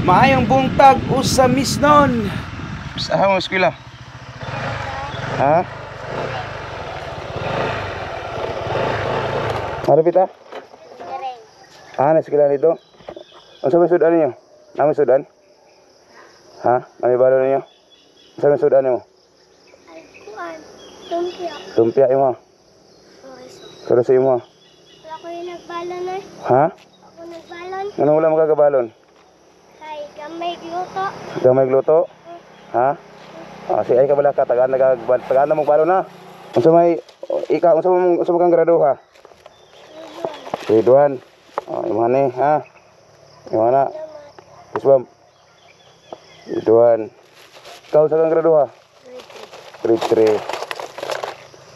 Maayong buntag usa misnon. Sa mo eskwela? Ha? Malapit ah? Na eskwela dito? Unsa may sudan niyo? Nami sudan? Ha? Nami balo ninyo? Unsa may sudan niyo? Tumpia. Tumpia imo. Solo sa imo. Wala ko yung nagbalon eh. Ha? Ako nagbalon. Anong wala magagabalon? Kay gamay gluto. Gamay gluto? Ha? Si ay ka bala ka tagaan na mo balon na. Unsa may ikaw unsa mo kang graduha? Grade 1. Imane ha. Imana. Isbam. Grade 1. Ikaw sa kang graduha? Grade 3.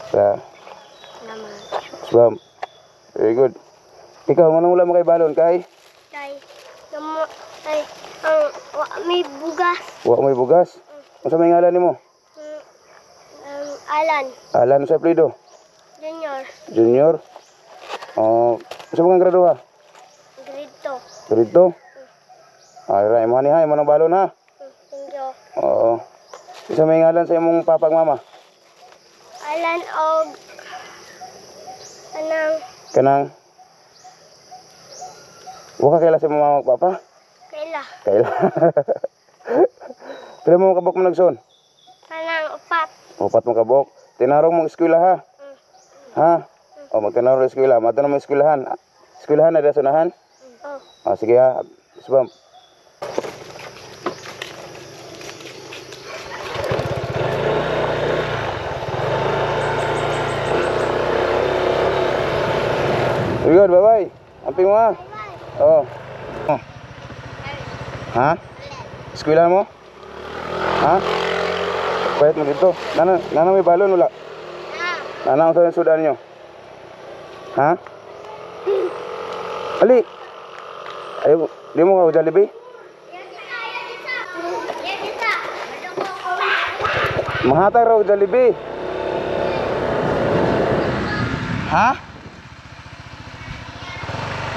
Sa Isbam. Very good. Ikaw manong wala mo kay balon kay? Kay may bugas. Wa may bugas. Unsa may ngalan nimo? Alan. Alan sa apelyido? Junior. Junior. Unsa mo kang graduha? Grade 2. Grade 2. Ay, imani ha, imo nang balon ha. Thank you. Oo. Unsa may ngalan sa imong papag mama? Alan og Kanang Wa ka kaila sa imong mama ug papa? Kaila. Kaila. Pila mo kabok mo nagson? Kanang upat. Upat mo kabok. Tinarong mo eskwela ha. Ha? Magkanaro sa eskwela. Mato na mo eskwelahan. Eskwelahan na dasunahan? Sige ha. Isbam. Very good, bye-bye. Amping mo ha. Oo. Ha? Eskwela mo? Ha? Pwede mo dito. Nana may balon wala? Nana, unsa yung sudan nyo? Ha? Ali! Ayaw, di mo ka Jollibee? Mahatag raw Jollibee. Ha?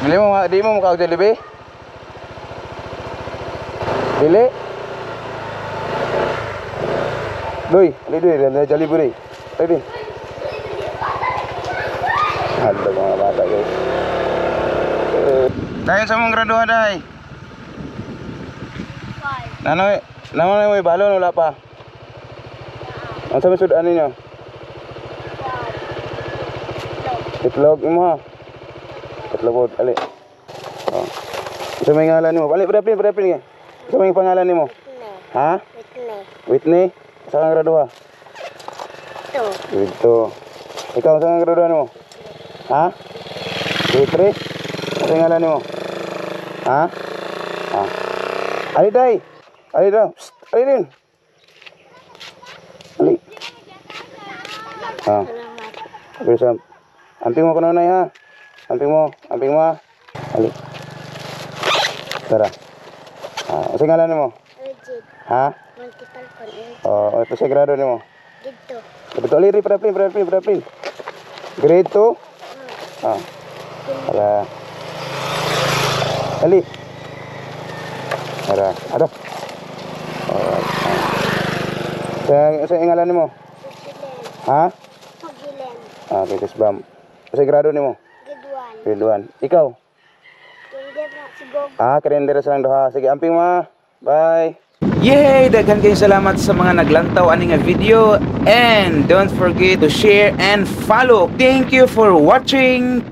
Di mo ka Jollibee? Dili? Doy, ali Jollibee. Ready? Halo mga bata guys. Dahil sa mong graduha dahi. Nanoy mo balon wala pa. Ang sabi sudan ninyo? Itlog mo ha. Itlog ali. Sa may ngalan nimo? Ali, berapin. Sa may pangalan nimo? Ha? Whitney. Sa kang graduha? Ito. Ikaw sa kang graduha nimo? Ha? Grade 3? Sa ngalan nimo? Ha? Ali day. Ali daw. Ali din. Ali. Bisa. Amping mo kanunay ha. Amping mo ha. Ali. Tara. Sa ngalan nimo? Rigid. Ha? Multiple con. Ito sa grado nimo? Dito. Betul ali berapin. Grade 2? Ala. Ali. Ada. Sa ngalan nimo? Ha? Pagilen. Okay, Isbam. Sa grado nimo? Grade 1. Grade 1. Ikaw? Hindi pa sigog. Karendera sa lang duha. Sige, amping ma. Bye. Yay! Daghan kayong salamat sa mga naglantaw ani nga video, and don't forget to share and follow. Thank you for watching.